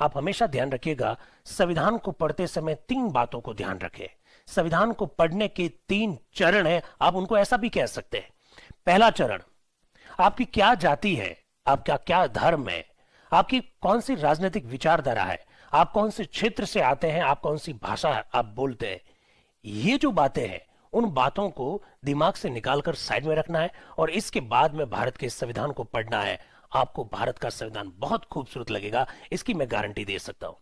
आप हमेशा ध्यान रखिएगा, संविधान को पढ़ते समय 3 बातों को ध्यान रखें। संविधान को पढ़ने के 3 चरण हैं, आप उनको ऐसा भी कह सकते हैं। पहला चरण, आपकी क्या जाति है, आपका क्या धर्म है, आपकी कौन सी राजनीतिक विचारधारा है, आप कौन से क्षेत्र से आते हैं, आप कौन सी भाषा आप बोलते हैं। ये जो बातें हैं, उन बातों को दिमाग से निकालकर साइड में रखना है और इसके बाद में भारत के संविधान को पढ़ना है। आपको भारत का संविधान बहुत खूबसूरत लगेगा, इसकी मैं गारंटी दे सकता हूं।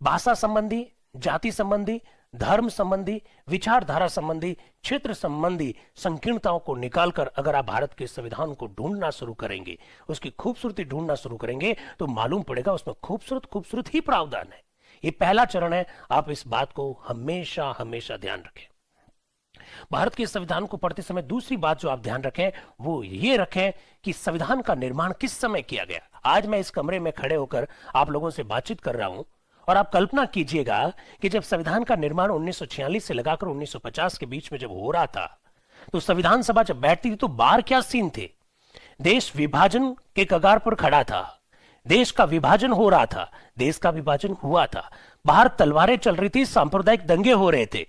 भाषा संबंधी, जाति संबंधी, धर्म संबंधी, विचारधारा संबंधी, क्षेत्र संबंधी संकीर्णताओं को निकालकर अगर आप भारत के संविधान को ढूंढना शुरू करेंगे, उसकी खूबसूरती ढूंढना शुरू करेंगे, तो मालूम पड़ेगा उसमें खूबसूरत खूबसूरत ही प्रावधान है। ये पहला चरण है, आप इस बात को हमेशा हमेशा ध्यान रखें। भारत के संविधान को पढ़ते समय दूसरी बात जो आप ध्यान रखें वो ये रखें कि संविधान का निर्माण किस समय किया गया। आज मैं इस कमरे में खड़े होकर आप लोगों से बातचीत कर रहा हूं और आप कल्पना कीजिएगा कि जब संविधान का निर्माण 1946 से लगाकर 1950 के बीच में जब हो रहा था, तो संविधान सभा जब बैठती थी तो बाहर क्या सीन थे। देश विभाजन के कगार पर खड़ा था, देश का विभाजन हो रहा था, देश का विभाजन हुआ था, बाहर तलवारें चल रही थी, सांप्रदायिक दंगे हो रहे थे,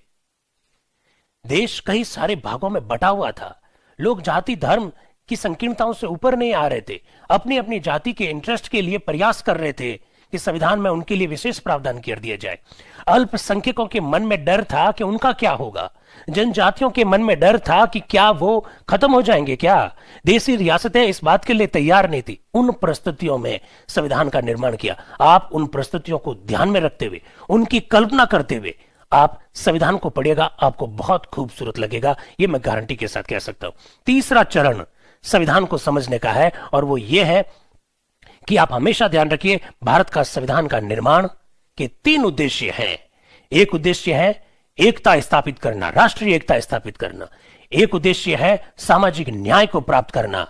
देश कई सारे भागों में बटा हुआ था, लोग जाति धर्म की संकीर्णताओं से ऊपर नहीं आ रहे थे, अपनी अपनी जाति के इंटरेस्ट के लिए प्रयास कर रहे थे कि संविधान में उनके लिए विशेष प्रावधान कर दिया जाए। अल्पसंख्यकों के मन में डर था कि उनका क्या होगा, जनजातियों के मन में डर था कि क्या वो खत्म हो जाएंगे, क्या देशी रियासतें इस बात के लिए तैयार नहीं थी। उन परिस्थितियों में संविधान का निर्माण किया। आप उन परिस्थितियों को ध्यान में रखते हुए, उनकी कल्पना करते हुए आप संविधान को पढ़िएगा, आपको बहुत खूबसूरत लगेगा, ये मैं गारंटी के साथ कह सकता हूं। तीसरा चरण संविधान को समझने का है और वो ये है कि आप हमेशा ध्यान रखिए, भारत का संविधान का निर्माण के 3 उद्देश्य हैं। एक उद्देश्य है एकता स्थापित करना, राष्ट्रीय एकता स्थापित करना। एक उद्देश्य है सामाजिक न्याय को प्राप्त करना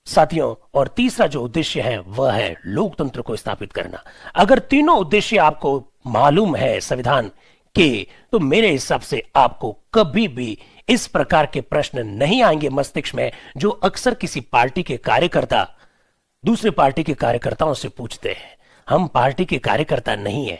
साथियों, और तीसरा जो उद्देश्य है वह है लोकतंत्र को स्थापित करना। अगर तीनों उद्देश्य आपको मालूम है संविधान के, तो मेरे हिसाब से आपको कभी भी इस प्रकार के प्रश्न नहीं आएंगे मस्तिष्क में जो अक्सर किसी पार्टी के कार्यकर्ता दूसरे पार्टी के कार्यकर्ताओं से पूछते हैं। हम पार्टी के कार्यकर्ता नहीं है,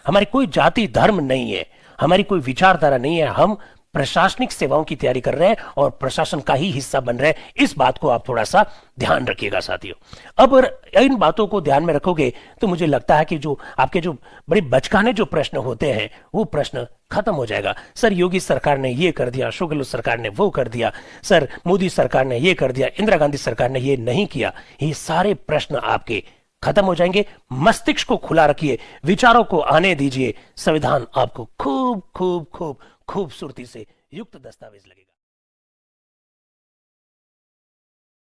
हमारी कोई जाति धर्म नहीं है, हमारी कोई विचारधारा नहीं है, हम प्रशासनिक सेवाओं की तैयारी कर रहे हैं और प्रशासन का ही हिस्सा बन रहे हैं। इस बात को आप थोड़ा सा ध्यान रखिएगा साथियों। अब अगर इन बातों को ध्यान में रखोगे तो मुझे लगता है कि जो आपके जो बड़े बचकाने जो प्रश्न होते हैं वो प्रश्न खत्म हो जाएगा। सर योगी सरकार ने ये कर दिया, अशोक गहलोत सरकार ने वो कर दिया, सर मोदी सरकार ने ये कर दिया, इंदिरा गांधी सरकार ने ये नहीं किया, ये सारे प्रश्न आपके खत्म हो जाएंगे। मस्तिष्क को खुला रखिए, विचारों को आने दीजिए, संविधान आपको खूब खूब खूब खूबसूरती से युक्त दस्तावेज लगेगा।